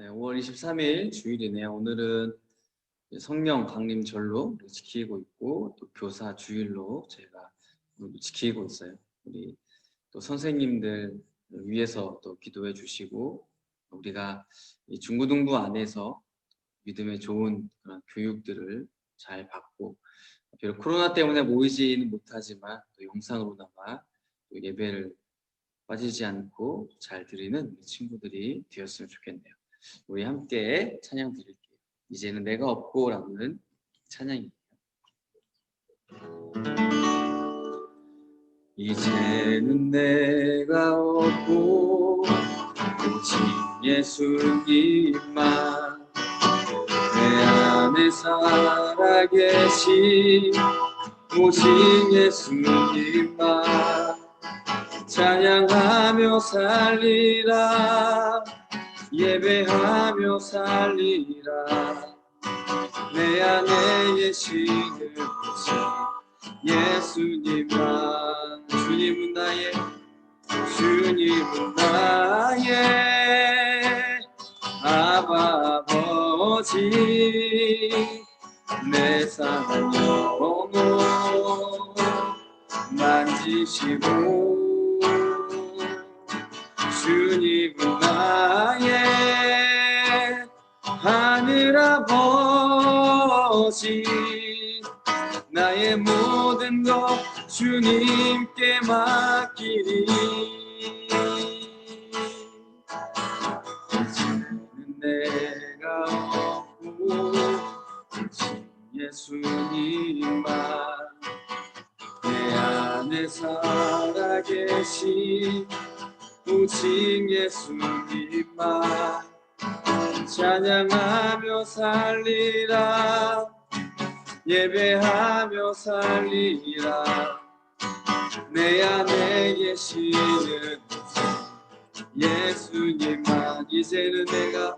네, 5월 23일 주일이네요. 오늘은 성령 강림절로 지키고 있고 또 교사 주일로 저희가 지키고 있어요. 우리 또 선생님들 위해서 또 기도해 주시고 우리가 이 중고등부 안에서 믿음의 좋은 그런 교육들을 잘 받고 비록 코로나 때문에 모이지는 못하지만 또 영상으로나마 또 예배를 빠지지 않고 잘 드리는 우리 친구들이 되었으면 좋겠네요. 우리 함께 찬양 드릴게요. 이제는 내가 없고라는 찬양입니다. 이제는 내가 없고 오직 예수님만 내 안에 살아계신 오직 예수님만 찬양하며 살리라 예배하며 살리라 내 안에 계시는 예수님만 주님은 나의 아바 아버지 내 사랑 영혼 만지시고 주님은 나의 하늘아버지 나의 모든 것 주님께 맡기리 이제는 내가 없고 오직 예수님만 내 안에 살아계신 오직 예수님만 찬양하며 살리라 예배하며 살리라 내 안에 계시는 예수님만 이제는 내가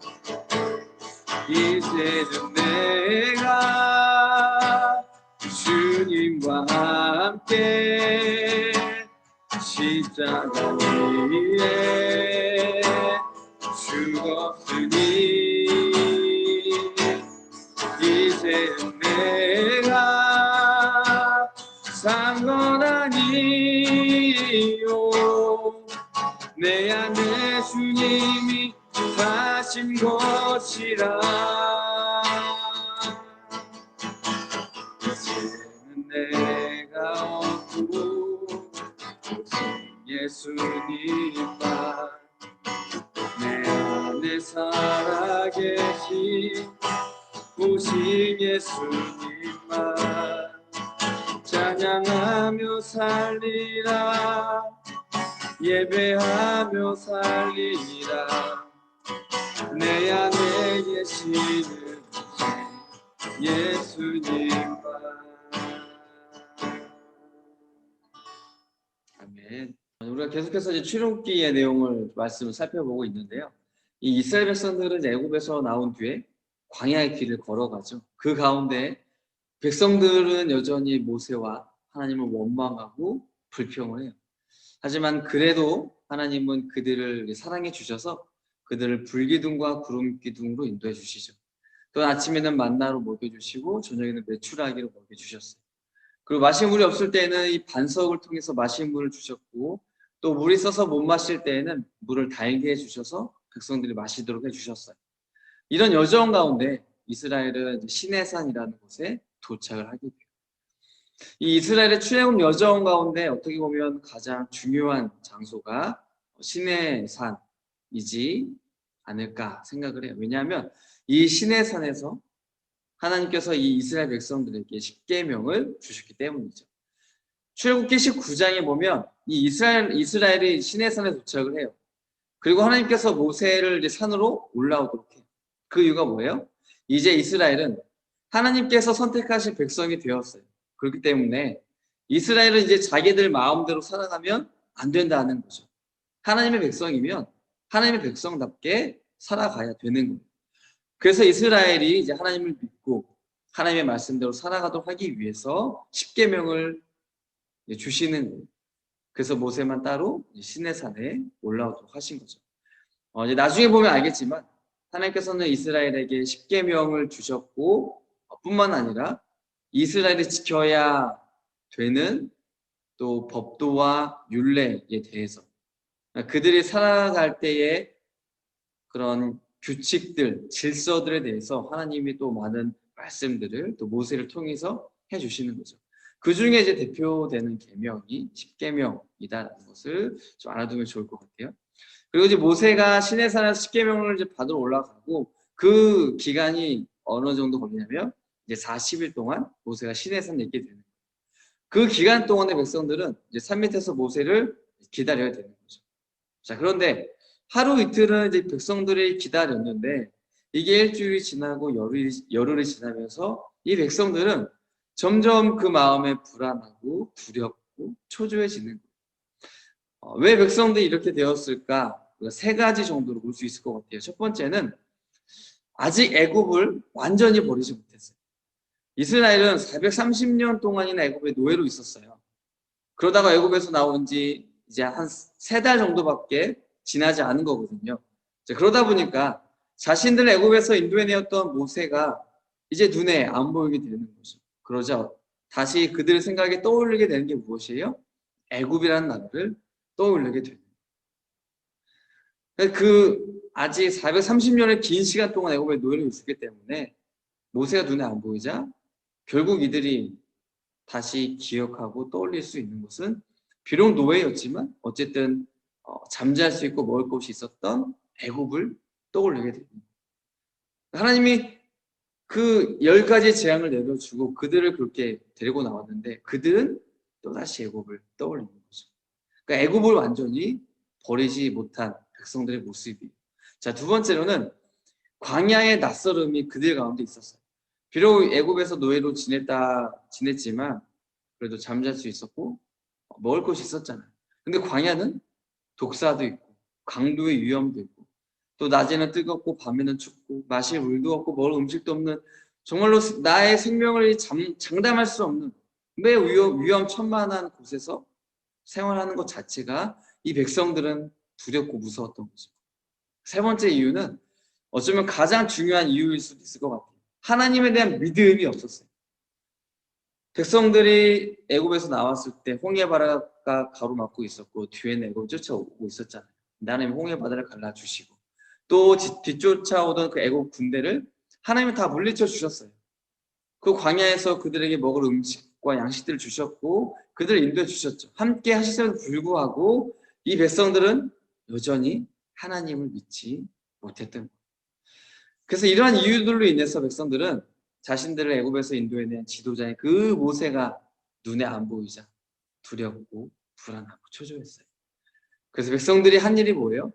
주님과 함께 십자가 위에 죽었으니 이제는 내가 산 건 아니요 내 안에 주님이 사신 것이라 이제는 내가 없고 예수님만 내 안에 살아계신 오직 예수님만 찬양하며 살리라 예배하며 살리라 내 안에 계시는 예수님만 아멘. 우리가 계속해서 이제 출애굽기의 내용을 말씀을 살펴보고 있는데요. 이 이스라엘 백성들은 애굽에서 나온 뒤에 광야의 길을 걸어가죠. 그 가운데 백성들은 여전히 모세와 하나님을 원망하고 불평을 해요. 하지만 그래도 하나님은 그들을 사랑해 주셔서 그들을 불기둥과 구름기둥으로 인도해 주시죠. 또 아침에는 만나로 먹여주시고 저녁에는 메추라기로 먹여주셨어요. 그리고 마실 물이 없을 때는 이 반석을 통해서 마실 물을 주셨고 또 물이 써서 못 마실 때에는 물을 달게 해주셔서 백성들이 마시도록 해주셨어요. 이런 여정 가운데 이스라엘은 시내산이라는 곳에 도착을 하게 돼요. 이 이스라엘의 출애굽 여정 가운데 어떻게 보면 가장 중요한 장소가 시내산이지 않을까 생각을 해요. 왜냐하면 이 시내산에서 하나님께서 이 이스라엘 백성들에게 십계명을 주셨기 때문이죠. 출애굽기 19장에 보면 이 이스라엘이 시내산에 도착을 해요. 그리고 하나님께서 모세를 이제 산으로 올라오도록 해요. 그 이유가 뭐예요? 이제 이스라엘은 하나님께서 선택하신 백성이 되었어요. 그렇기 때문에 이스라엘은 이제 자기들 마음대로 살아가면 안 된다는 거죠. 하나님의 백성이면 하나님의 백성답게 살아가야 되는 거예요. 그래서 이스라엘이 이제 하나님을 믿고 하나님의 말씀대로 살아가도록 하기 위해서 십계명을 주시는 거예요. 그래서 모세만 따로 시내산에 올라오도록 하신 거죠. 이제 나중에 보면 알겠지만 하나님께서는 이스라엘에게 십계명을 주셨고 뿐만 아니라 이스라엘이 지켜야 되는 또 법도와 율례에 대해서 그들이 살아갈 때의 그런 규칙들, 질서들에 대해서 하나님이 또 많은 말씀들을 또 모세를 통해서 해주시는 거죠. 그 중에 이제 대표되는 계명이 십계명이다라는 것을 좀 알아두면 좋을 것 같아요. 그리고 이제 모세가 시내산에서 십계명을 이제 받으러 올라가고 그 기간이 어느 정도 걸리냐면 이제 40일 동안 모세가 시내산에 있게 되는 거예요. 그 기간 동안의 백성들은 이제 산 밑에서 모세를 기다려야 되는 거죠. 자, 그런데 하루 이틀은 이제 백성들이 기다렸는데 이게 일주일이 지나고 열흘이 지나면서 이 백성들은 점점 그 마음에 불안하고 두렵고 초조해지는 거예요. 왜 백성들이 이렇게 되었을까? 세 가지 정도로 볼 수 있을 것 같아요. 첫 번째는 아직 애굽을 완전히 버리지 못했어요. 이스라엘은 430년 동안이나 애굽의 노예로 있었어요. 그러다가 애굽에서 나온 지 이제 한 3달 정도밖에 지나지 않은 거거든요. 그러다 보니까 자신들 애굽에서 인도해내었던 모세가 이제 눈에 안 보이게 되는 거죠. 그러자 다시 그들 생각에 떠올리게 되는 게 무엇이에요? 애굽이라는 나라를 떠올리게 됩니다. 그 아직 430년의 긴 시간 동안 애굽에 노예로 있었기 때문에 모세가 눈에 안 보이자 결국 이들이 다시 기억하고 떠올릴 수 있는 것은 비록 노예였지만 어쨌든 잠잘 수 있고 먹을 것이 있었던 애굽을 떠올리게 됩니다. 하나님이 그 10가지 재앙을 내려주고 그들을 그렇게 데리고 나왔는데 그들은 또다시 애굽을 떠올리는 거죠. 그러니까 애굽을 완전히 버리지 못한 백성들의 모습이에요. 자, 두 번째로는 광야의 낯설음이 그들 가운데 있었어요. 비록 애굽에서 노예로 지냈지만 그래도 잠잘 수 있었고 먹을 것이 있었잖아요. 근데 광야는 독사도 있고 강도의 위험도 있고 또 낮에는 뜨겁고 밤에는 춥고 마실 물도 없고 먹을 음식도 없는 정말로 나의 생명을 장담할 수 없는 매우 위험천만한 곳에서 생활하는 것 자체가 이 백성들은 두렵고 무서웠던 거죠. 세 번째 이유는 어쩌면 가장 중요한 이유일 수도 있을 것 같아요. 하나님에 대한 믿음이 없었어요. 백성들이 애굽에서 나왔을 때 홍해바다가 가로막고 있었고 뒤에는 애굽 쫓아오고 있었잖아요. 하나님이 홍해바다를 갈라주시고 또 뒤쫓아오던 그 애굽 군대를 하나님이 다 물리쳐 주셨어요. 그 광야에서 그들에게 먹을 음식과 양식들을 주셨고 그들을 인도해 주셨죠. 함께 하시면도 불구하고 이 백성들은 여전히 하나님을 믿지 못했던 거예요. 그래서 이러한 이유들로 인해서 백성들은 자신들을 애굽에서 인도해낸 지도자의 그 모세가 눈에 안 보이자 두렵고 불안하고 초조했어요. 그래서 백성들이 한 일이 뭐예요?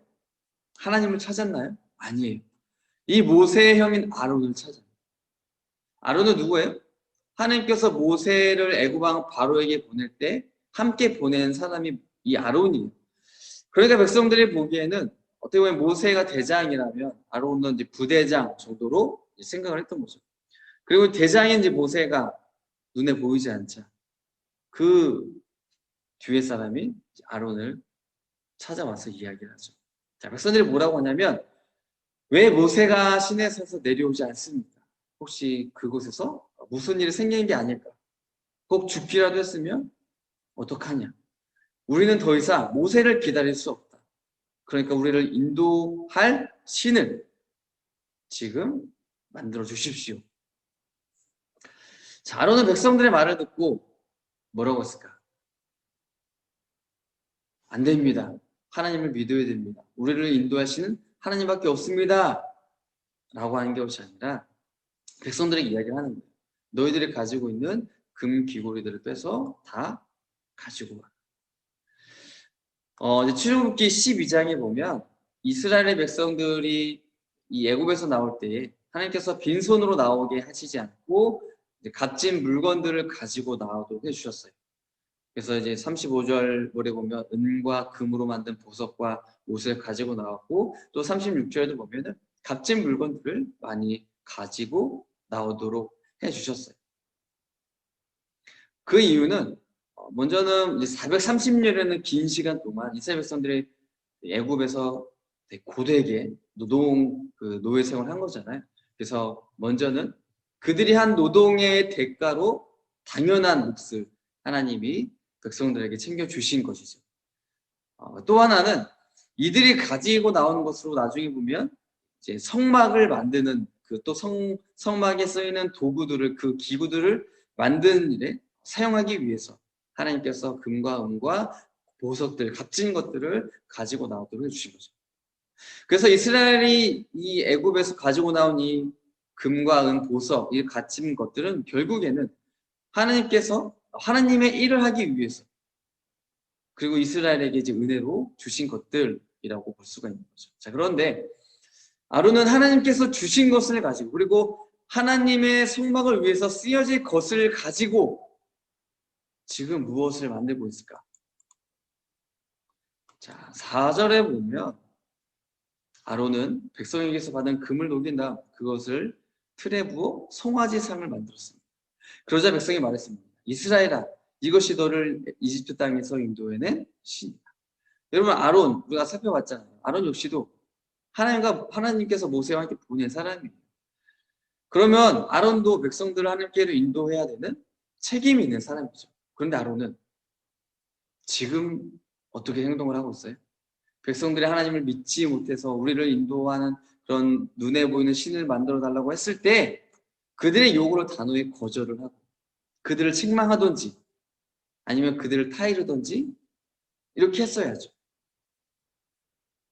하나님을 찾았나요? 아니에요. 이 모세의 형인 아론을 찾아요. 아론은 누구예요? 하나님께서 모세를 애굽 왕 바로에게 보낼 때 함께 보낸 사람이 이 아론이에요. 그러니까 백성들이 보기에는 어떻게 보면 모세가 대장이라면 아론은 이제 부대장 정도로 생각을 했던 거죠. 그리고 대장인 이제 모세가 눈에 보이지 않자 그 뒤에 사람이 아론을 찾아와서 이야기를 하죠. 자, 백성들이 뭐라고 하냐면 왜 모세가 시내에서 내려오지 않습니까? 혹시 그곳에서 무슨 일이 생긴 게 아닐까? 꼭 죽기라도 했으면 어떡하냐? 우리는 더 이상 모세를 기다릴 수 없다. 그러니까 우리를 인도할 신을 지금 만들어 주십시오. 자, 아론은 백성들의 말을 듣고 뭐라고 했을까? 안 됩니다. 하나님을 믿어야 됩니다. 우리를 인도하시는 하나님밖에 없습니다. 라고 하는 것이 아니라 백성들에게 이야기를 하는 거예요. 너희들이 가지고 있는 금 귀고리들을 빼서 다 가지고 와. 이제 출애굽기 12장에 보면 이스라엘의 백성들이 이 애굽에서 나올 때 하나님께서 빈손으로 나오게 하시지 않고 값진 물건들을 가지고 나오도록 해주셨어요. 그래서 이제 35절에 보면 은과 금으로 만든 보석과 옷을 가지고 나왔고 또 36절에도 보면은 값진 물건들을 많이 가지고 나오도록 해주셨어요. 그 이유는 먼저는 이제 430년이라는 긴 시간 동안 이스라엘 백성들이 애굽에서 고되게 노예 생활을 한 거잖아요. 그래서 먼저는 그들이 한 노동의 대가로 당연한 몫을 하나님이 백성들에게 챙겨주신 것이죠. 또 하나는 이들이 가지고 나오는 것으로 나중에 보면 이제 성막을 만드는 또 성막에 쓰이는 도구들을, 그 기구들을 만드는 일에 사용하기 위해서 하나님께서 금과 은과 보석들, 값진 것들을 가지고 나오도록 해주신 거죠. 그래서 이스라엘이 이 애굽에서 가지고 나온 이 금과 은, 보석, 이 값진 것들은 결국에는 하나님께서 하나님의 일을 하기 위해서, 그리고 이스라엘에게 이제 은혜로 주신 것들이라고 볼 수가 있는 거죠. 자, 그런데 아론은 하나님께서 주신 것을 가지고, 그리고 하나님의 성막을 위해서 쓰여질 것을 가지고 지금 무엇을 만들고 있을까? 자, 4절에 보면 아론은 백성에게서 받은 금을 녹인 다음 그것을 틀에 부어 송아지상을 만들었습니다. 그러자 백성이 말했습니다. 이스라엘아, 이것이 너를 이집트 땅에서 인도해낸 신이다. 여러분, 아론, 우리가 살펴봤잖아요. 아론 역시도 하나님께서 모세와 함께 보낸 사람이에요. 그러면 아론도 백성들을 하나님께로 인도해야 되는 책임이 있는 사람이죠. 그런데 아론은 지금 어떻게 행동을 하고 있어요? 백성들이 하나님을 믿지 못해서 우리를 인도하는 그런 눈에 보이는 신을 만들어 달라고 했을 때 그들의 요구를 단호히 거절을 하고 그들을 책망하든지 아니면 그들을 타이르든지 이렇게 했어야죠.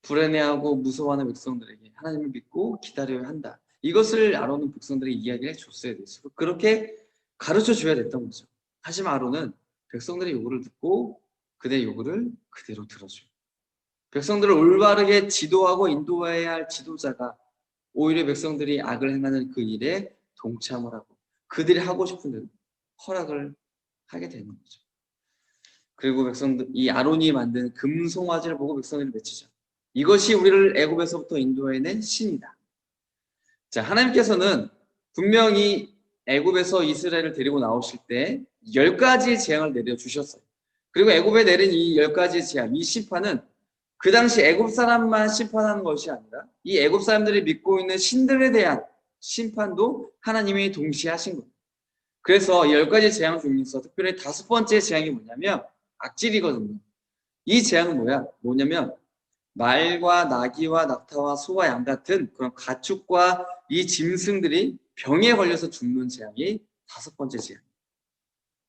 불안해하고 무서워하는 백성들에게 하나님을 믿고 기다려야 한다. 이것을 아론은 백성들에게 이야기해 줬어야 됐어요. 그렇게 가르쳐 줘야 됐던 거죠. 하지만 아론은 백성들의 요구를 듣고 그들의 요구를 그대로 들어줘요. 백성들을 올바르게 지도하고 인도해야 할 지도자가 오히려 백성들이 악을 행하는 그 일에 동참을 하고 그들이 하고 싶은 대로 허락을 하게 되는 거죠. 그리고 백성들, 이 아론이 만든 금송아지를 보고 백성들이 외치죠. 이것이 우리를 애굽에서부터 인도해낸 신이다. 자, 하나님께서는 분명히 애굽에서 이스라엘을 데리고 나오실 때 10가지의 재앙을 내려주셨어요. 그리고 애굽에 내린 이 10가지의 재앙, 이 심판은 그 당시 애굽 사람만 심판하는 것이 아니라 이 애굽 사람들이 믿고 있는 신들에 대한 심판도 하나님이 동시에 하신 거예요. 그래서 10가지 재앙 중에서 특별히 5번째 재앙이 뭐냐면 악질이거든요. 이 재앙은 뭐냐면 말과 나귀와 낙타와 소와 양 같은 그런 가축과 이 짐승들이 병에 걸려서 죽는 재앙이 5번째 재앙.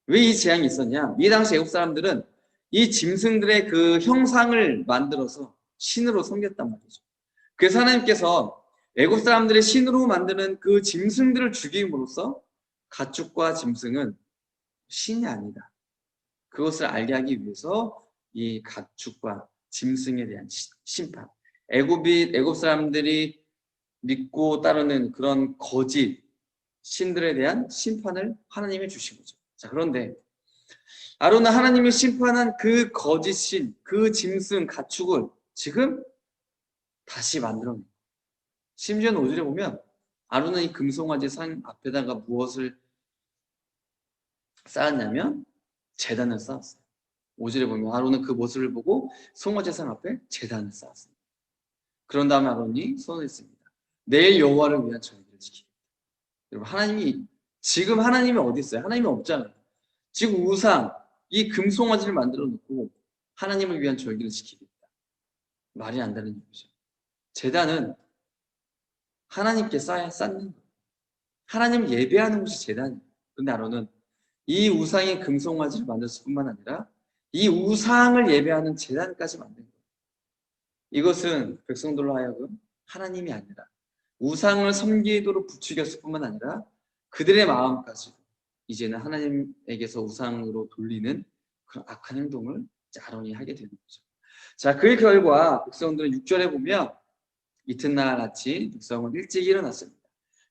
왜 이 재앙이 있었냐? 이 당시 애국 사람들은 이 짐승들의 그 형상을 만들어서 신으로 섬겼단 말이죠. 그래서 하나님께서 애국 사람들의 신으로 만드는 그 짐승들을 죽임으로써 가축과 짐승은 신이 아니다. 그것을 알게 하기 위해서 이 가축과 짐승에 대한 심판. 애굽 사람들이 믿고 따르는 그런 거짓 신들에 대한 심판을 하나님이 주신 거죠. 자, 그런데 아론은 하나님이 심판한 그 거짓 신, 그 짐승, 가축을 지금 다시 만들어내요. 심지어는 5절에 보면 아론은 이 금송아지 상 앞에다가 무엇을 쌓았냐면 제단을 쌓았어요. 5절에 보면 아론은 그 모습을 보고 송아지 상 앞에 제단을 쌓았습니다. 그런 다음에 아론이 선언했습니다. 내일 여호와를 위한 절기를 지키겠다. 여러분, 지금 하나님이 어디 있어요? 하나님이 없잖아요. 지금 우상, 이 금송아지를 만들어 놓고 하나님을 위한 절기를 지키겠다. 말이 안 되는 얘기죠. 제단은 하나님께 쌓는 거예요. 하나님을 예배하는 것이 제단이에요. 그런데 아론은 이 우상의 금송아지를 만들었을 뿐만 아니라 이 우상을 예배하는 제단까지 만든 거예요. 이것은 백성들로 하여금 하나님이 아니라 우상을 섬기도록 부추겼을 뿐만 아니라 그들의 마음까지도 이제는 하나님에게서 우상으로 돌리는 그런 악한 행동을 아론이 하게 되는 거죠. 자, 그 결과 백성들은 6절에 보면 이튿날 아침 백성은 일찍 일어났습니다.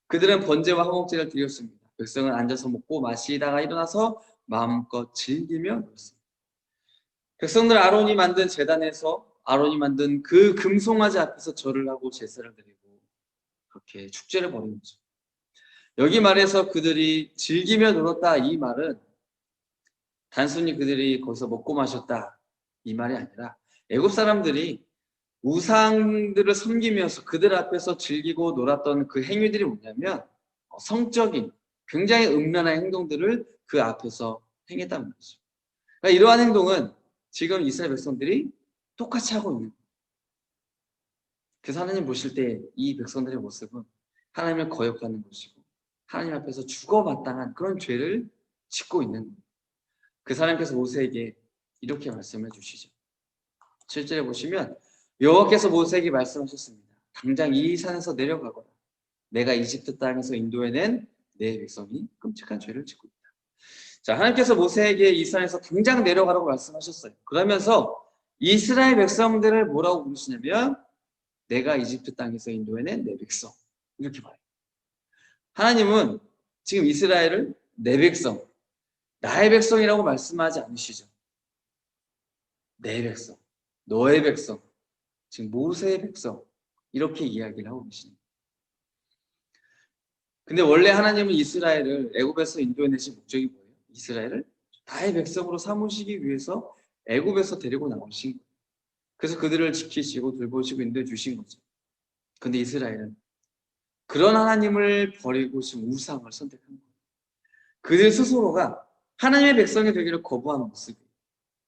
그들은 번제와 화목제를 드렸습니다. 백성은 앉아서 먹고 마시다가 일어나서 마음껏 즐기며 놀았습니다. 백성들 아론이 만든 제단에서 아론이 만든 그 금송아지 앞에서 절을 하고 제사를 드리고 그렇게 축제를 벌인 거죠. 여기 말해서 그들이 즐기며 놀았다 이 말은 단순히 그들이 거기서 먹고 마셨다 이 말이 아니라 애굽 사람들이 우상들을 섬기면서 그들 앞에서 즐기고 놀았던 그 행위들이 뭐냐면 성적인 굉장히 음란한 행동들을 그 앞에서 행했다는 거죠. 그러니까 이러한 행동은 지금 이스라엘 백성들이 똑같이 하고 있는 거예요. 그래서 하나님 보실 때 이 백성들의 모습은 하나님을 거역하는 것이고 하나님 앞에서 죽어마땅한 그런 죄를 짓고 있는 거예요. 그래서 하나님께서 모세에게 이렇게 말씀해 주시죠. 7절에 보시면 여호와께서 모세에게 말씀하셨습니다. 당장 이 산에서 내려가거라. 내가 이집트 땅에서 인도해낸 내 백성이 끔찍한 죄를 짓고 있다. 자, 하나님께서 모세에게 이 산에서 당장 내려가라고 말씀하셨어요. 그러면서 이스라엘 백성들을 뭐라고 부르시냐면 내가 이집트 땅에서 인도해낸 내 백성. 이렇게 말해요. 하나님은 지금 이스라엘을 내 백성, 나의 백성이라고 말씀하지 않으시죠. 내 백성, 너의 백성, 지금 모세의 백성 이렇게 이야기를 하고 계십니다. 근데 원래 하나님은 이스라엘을 애굽에서 인도해내신 목적이 뭐예요? 이스라엘을 나의 백성으로 삼으시기 위해서 애굽에서 데리고 나오신 거예요. 그래서 그들을 지키시고 돌보시고 인도해 주신 거죠. 근데 이스라엘은 그런 하나님을 버리고 지금 우상을 선택한 거예요. 그들 스스로가 하나님의 백성이 되기를 거부하는 모습이에요.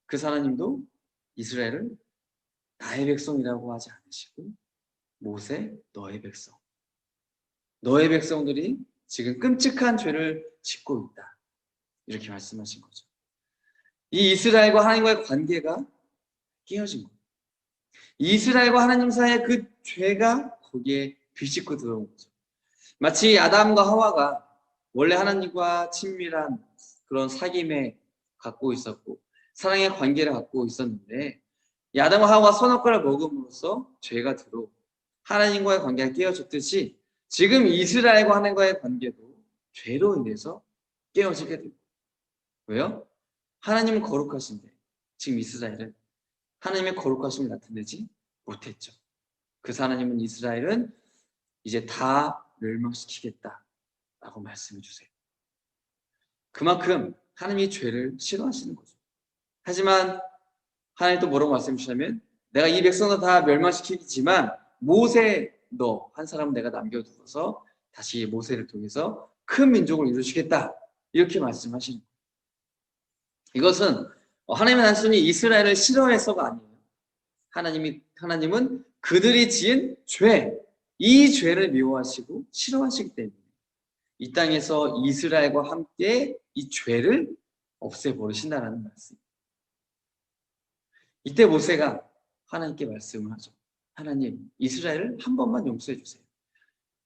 그래서 하나님도 이스라엘을 나의 백성이라고 하지 않으시고 모세 너의 백성, 너의 백성들이 지금 끔찍한 죄를 짓고 있다. 이렇게 말씀하신 거죠. 이 이스라엘과 하나님과의 관계가 깨어진 거예요. 이스라엘과 하나님 사이의 그 죄가 거기에 비집고 들어온 거죠. 마치 아담과 하와가 원래 하나님과 친밀한 그런 사귐에 갖고 있었고 사랑의 관계를 갖고 있었는데 이 아담과 하와가 선악과를 먹음으로써 죄가 들어오고 하나님과의 관계가 깨어졌듯이 지금 이스라엘과 하나님과의 관계도 죄로 인해서 깨어지게 됩니다. 왜요? 하나님은 거룩하신데 지금 이스라엘은 하나님의 거룩하심을 나타내지 못했죠. 그래서 하나님은 이스라엘은 이제 다 멸망시키겠다라고 말씀해 주세요. 그만큼 하나님이 죄를 싫어하시는 거죠. 하지만 하나님 또 뭐라고 말씀해 주시냐면 내가 이 백성을 다 멸망시키지만 모세 너 한 사람은 내가 남겨두어서 다시 모세를 통해서 큰 민족을 이루시겠다 이렇게 말씀하시는 거예요. 이것은 하나님은 단순히 이스라엘을 싫어해서가 아니에요. 하나님은 그들이 지은 죄, 이 죄를 미워하시고 싫어하시기 때문에 이 땅에서 이스라엘과 함께 이 죄를 없애버리신다는 말씀입니다. 이때 모세가 하나님께 말씀을 하죠. 하나님, 이스라엘을 한 번만 용서해 주세요.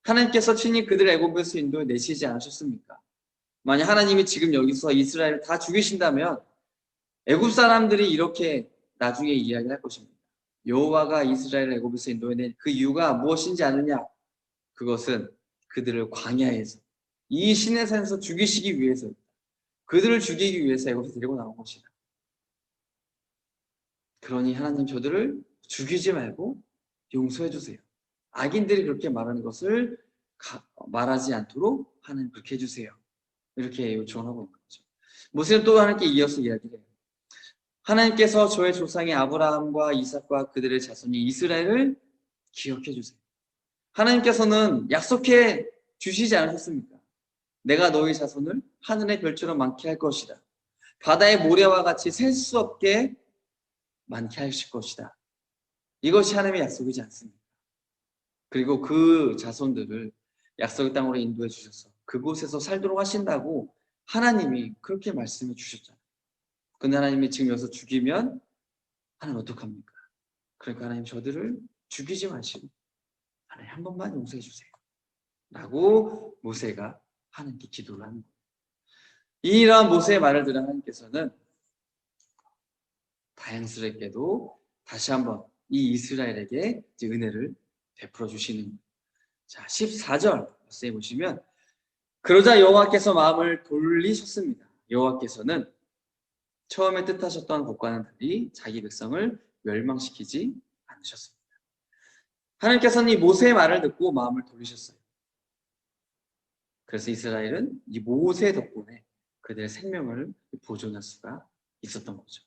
하나님께서 친히 그들을 애굽에서 인도해 내시지 않으셨습니까? 만약 하나님이 지금 여기서 이스라엘을 다 죽이신다면 애굽 사람들이 이렇게 나중에 이야기할 것입니다. 여호와가 이스라엘을 애굽에서 인도해낸 그 이유가 무엇인지 아느냐? 그것은 그들을 광야에서 이 시내산에서 죽이시기 위해서 그들을 죽이기 위해서 애굽에서 데리고 나온 것이다. 그러니 하나님 저들을 죽이지 말고 용서해 주세요. 악인들이 그렇게 말하는 것을 말하지 않도록 하나님 그렇게 해주세요. 이렇게 요청하고 있는 거죠. 모세는 또 하나님께 이어서 이야기를 해요. 하나님께서 저의 조상의 아브라함과 이삭과 그들의 자손이 이스라엘을 기억해 주세요. 하나님께서는 약속해 주시지 않으셨습니까? 내가 너희 자손을 하늘의 별처럼 많게 할 것이다. 바다의 모래와 같이 셀 수 없게 많게 하실 것이다. 이것이 하나님의 약속이지 않습니까? 그리고 그 자손들을 약속의 땅으로 인도해 주셔서 그곳에서 살도록 하신다고 하나님이 그렇게 말씀해 주셨잖아요. 근데 하나님이 지금 여기서 죽이면 하나님 어떡합니까? 그러니까 하나님 저들을 죽이지 마시고 하나님 한 번만 용서해 주세요. 라고 모세가 하나님께 기도를 하는 거예요. 이러한 모세의 말을 들은 하나님께서는 다행스럽게도 다시 한번 이 이스라엘에게 은혜를 베풀어 주시는 거예요. 자, 14절 말씀해 보시면 그러자 여호와께서 마음을 돌리셨습니다. 여호와께서는 처음에 뜻하셨던 것과는 달리 자기 백성을 멸망시키지 않으셨습니다. 하나님께서는 이 모세의 말을 듣고 마음을 돌리셨어요. 그래서 이스라엘은 이 모세 덕분에 그들의 생명을 보존할 수가 있었던 거죠.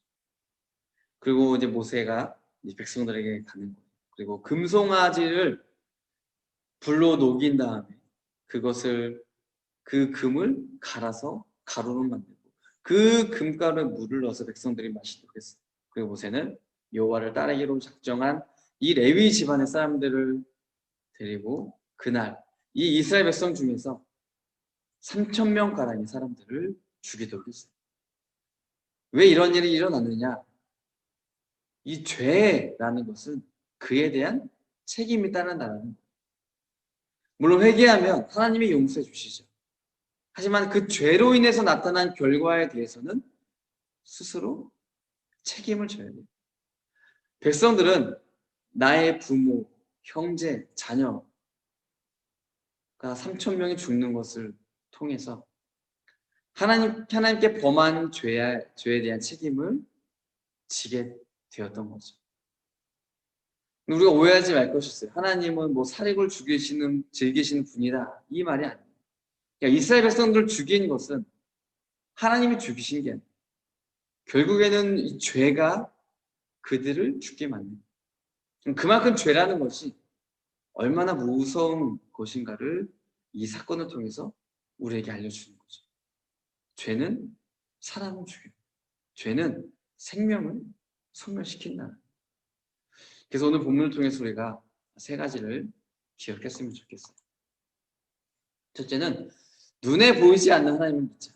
그리고 이제 모세가 이 백성들에게 가는 거예요. 그리고 금송아지를 불로 녹인 다음에 그것을 그 금을 갈아서 가루로 만들고 그 금가루에 물을 넣어서 백성들이 마시도록 했어요. 그리고 모세는 여호와를 따르기로 작정한 이 레위 집안의 사람들을 데리고 그날 이 이스라엘 백성 중에서 3,000명 가량의 사람들을 죽이도록 했어요. 왜 이런 일이 일어났느냐? 이 죄라는 것은 그에 대한 책임이 따른다는 거예요. 물론 회개하면 하나님이 용서해 주시죠. 하지만 그 죄로 인해서 나타난 결과에 대해서는 스스로 책임을 져야 돼요. 백성들은 나의 부모, 형제, 자녀가 3,000명이 죽는 것을 통해서 하나님께 범한 죄에 대한 책임을 지게 되었던 거죠. 우리가 오해하지 말 것이 있어요. 하나님은 뭐 살인을 즐기시는 분이다. 이 말이 아니에요. 그러니까 이스라엘 백성들을 죽인 것은 하나님이 죽이신 게 아니에요. 결국에는 이 죄가 그들을 죽게 만듭니다. 그만큼 죄라는 것이 얼마나 무서운 것인가를 이 사건을 통해서 우리에게 알려주는 거죠. 죄는 사람을 죽여요. 죄는 생명을 소멸시킨다. 그래서 오늘 본문을 통해서 우리가 세 가지를 기억했으면 좋겠어요. 첫째는 눈에 보이지 않는 하나님을 믿자.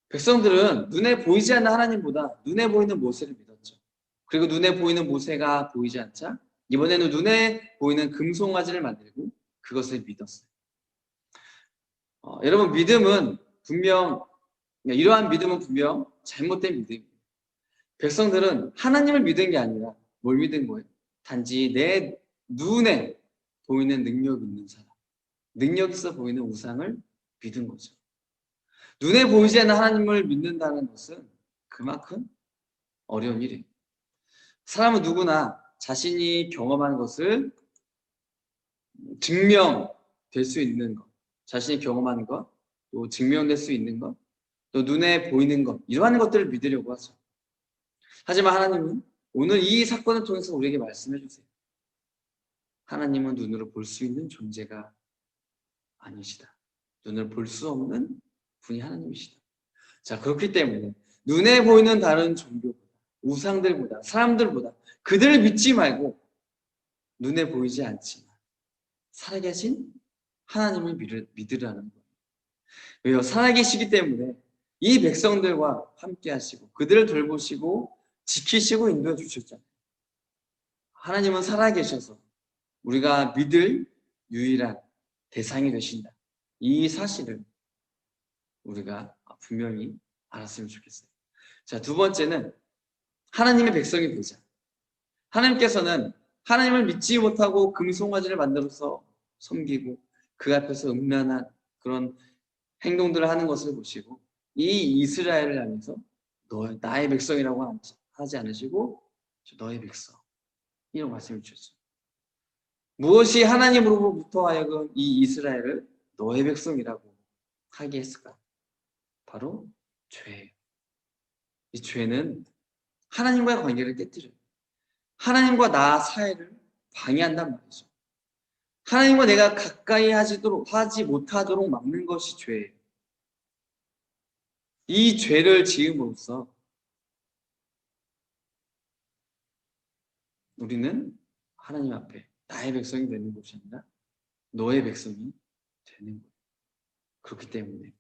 백성들은 눈에 보이지 않는 하나님보다 눈에 보이는 모세를 믿었죠. 그리고 눈에 보이는 모세가 보이지 않자 이번에는 눈에 보이는 금송아지를 만들고 그것을 믿었어요. 여러분 이러한 믿음은 분명 잘못된 믿음이에요. 백성들은 하나님을 믿은 게 아니라 뭘 믿은 거예요? 단지 내 눈에 보이는 능력 있는 사람, 능력 있어 보이는 우상을 믿은 거죠. 눈에 보이지 않는 하나님을 믿는다는 것은 그만큼 어려운 일이에요. 사람은 누구나 자신이 경험한 것을 증명될 수 있는 것, 자신이 경험한 것, 또 증명될 수 있는 것, 또 눈에 보이는 것, 이러한 것들을 믿으려고 하죠. 하지만 하나님은 오늘 이 사건을 통해서 우리에게 말씀해 주세요. 하나님은 눈으로 볼 수 있는 존재가 아니시다. 눈을 볼 수 없는 분이 하나님이시다. 자, 그렇기 때문에 눈에 보이는 다른 종교보다, 우상들보다, 사람들보다 그들을 믿지 말고 눈에 보이지 않지만 살아계신 하나님을 믿으라는 거예요. 왜요? 살아계시기 때문에 이 백성들과 함께 하시고 그들을 돌보시고 지키시고 인도해 주셨잖아요. 하나님은 살아계셔서 우리가 믿을 유일한 대상이 되신다. 이 사실을 우리가 분명히 알았으면 좋겠어요. 자, 두 번째는 하나님의 백성이 되자. 하나님께서는 하나님을 믿지 못하고 금송아지를 만들어서 섬기고 그 앞에서 음란한 그런 행동들을 하는 것을 보시고 이 이스라엘을 향해서 나의 백성이라고 하지 않으시고 너의 백성 이런 말씀을 주셨어요. 무엇이 하나님으로부터 하여금 이 이스라엘을 너의 백성이라고 하게 했을까? 바로 죄예요. 이 죄는 하나님과의 관계를 깨뜨려요. 하나님과 나 사이를 방해한단 말이죠. 하나님과 내가 가까이 하지 못하도록 막는 것이 죄예요. 이 죄를 지음으로써 우리는 하나님 앞에 나의 백성이 되는 것이 아니라 너의 백성이 되는 거예요. 그렇기 때문에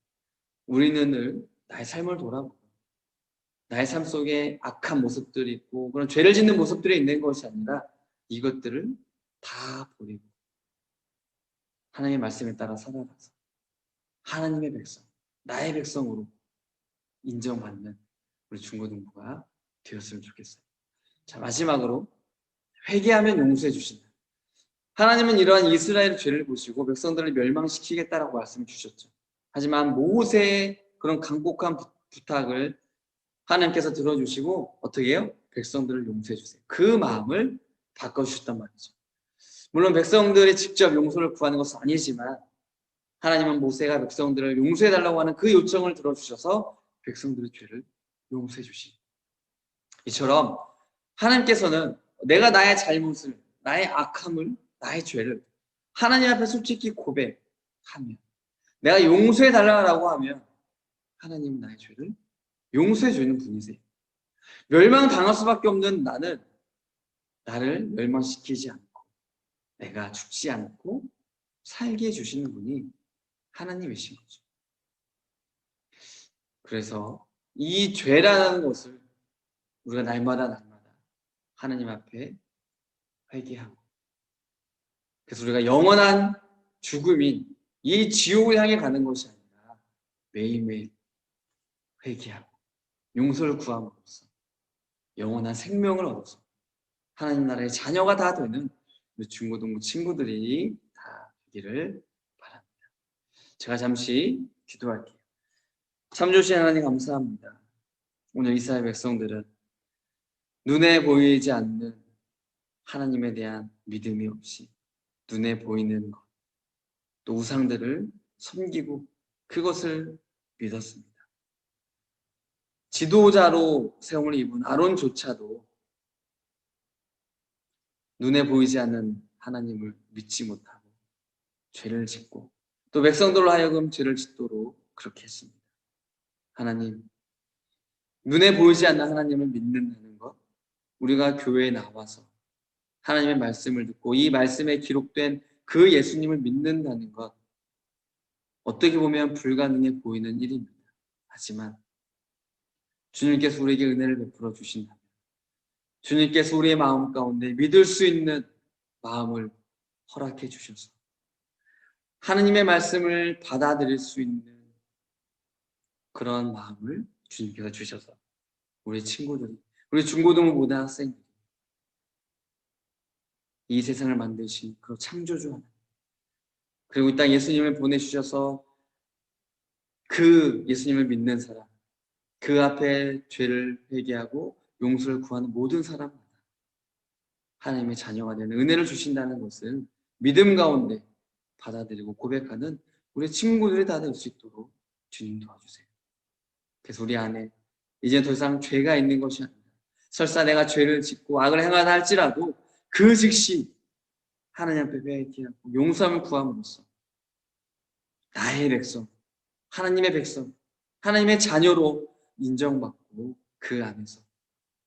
우리는 늘 나의 삶을 돌아보고 나의 삶 속에 악한 모습들이 있고 그런 죄를 짓는 모습들이 있는 것이 아니라 이것들을 다 버리고 하나님의 말씀에 따라 살아가서 하나님의 백성, 나의 백성으로 인정받는 우리 중고등부가 되었으면 좋겠어요. 자, 마지막으로 회개하면 용서해 주신다. 하나님은 이러한 이스라엘의 죄를 보시고 백성들을 멸망시키겠다라고 말씀을 주셨죠. 하지만 모세의 그런 간곡한 부탁을 하나님께서 들어주시고 어떻게 해요? 백성들을 용서해 주세요. 그 마음을 바꿔주셨단 말이죠. 물론 백성들이 직접 용서를 구하는 것은 아니지만 하나님은 모세가 백성들을 용서해달라고 하는 그 요청을 들어주셔서 백성들의 죄를 용서해 주시. 이처럼 하나님께서는 내가 나의 잘못을 나의 악함을, 나의 죄를 하나님 앞에 솔직히 고백하면, 내가 용서해 달라고 하면 하나님은 나의 죄를 용서해 주는 분이세요. 멸망당할 수밖에 없는 나를 멸망시키지 않고 내가 죽지 않고 살게 해주시는 분이 하나님이신 거죠. 그래서 이 죄라는 것을 우리가 날마다 하나님 앞에 회개하고, 그래서 우리가 영원한 죽음인 이 지옥을 향해 가는 것이 아니라 매일매일 회개하고 용서를 구함으로써 영원한 생명을 얻어서 하나님 나라의 자녀가 다 되는 우리 중고등부 친구들이 다 되기를 바랍니다. 제가 잠시 기도할게요. 참 좋으신 하나님 감사합니다. 오늘 이스라엘 백성들은 눈에 보이지 않는 하나님에 대한 믿음이 없이 눈에 보이는 것, 또 우상들을 섬기고 그것을 믿었습니다. 지도자로 세움을 입은 아론조차도 눈에 보이지 않는 하나님을 믿지 못하고 죄를 짓고 또 백성들로 하여금 죄를 짓도록 그렇게 했습니다. 하나님, 눈에 보이지 않는 하나님을 믿는다는 것, 우리가 교회에 나와서 하나님의 말씀을 듣고 이 말씀에 기록된 그 예수님을 믿는다는 것, 어떻게 보면 불가능해 보이는 일입니다. 하지만 주님께서 우리에게 은혜를 베풀어 주신다면, 주님께서 우리의 마음 가운데 믿을 수 있는 마음을 허락해 주셔서 하나님의 말씀을 받아들일 수 있는 그런 마음을 주님께서 주셔서 우리 친구들이, 우리 중고등부 모든 학생들이 이 세상을 만드신 그 창조주 하나님, 그리고 이 땅 예수님을 보내주셔서 그 예수님을 믿는 사람, 그 앞에 죄를 회개하고 용서를 구하는 모든 사람마다 하나님의 자녀가 되는 은혜를 주신다는 것을 믿음 가운데 받아들이고 고백하는 우리 친구들이 다 될 수 있도록 주님 도와주세요. 그래서 우리 안에 이제 더 이상 죄가 있는 것이 아니라, 설사 내가 죄를 짓고 악을 행하다 할지라도 그 즉시 하나님 앞에 회개하고 용서함을 구함으로써 나의 백성, 하나님의 백성, 하나님의 자녀로 인정받고 그 안에서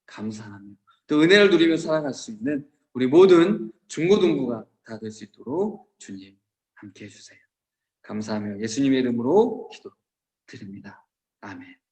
감사하며 또 은혜를 누리며 살아갈 수 있는 우리 모든 중고등부가 다 될 수 있도록 주님 함께 해주세요. 감사하며 예수님의 이름으로 기도드립니다. 아멘.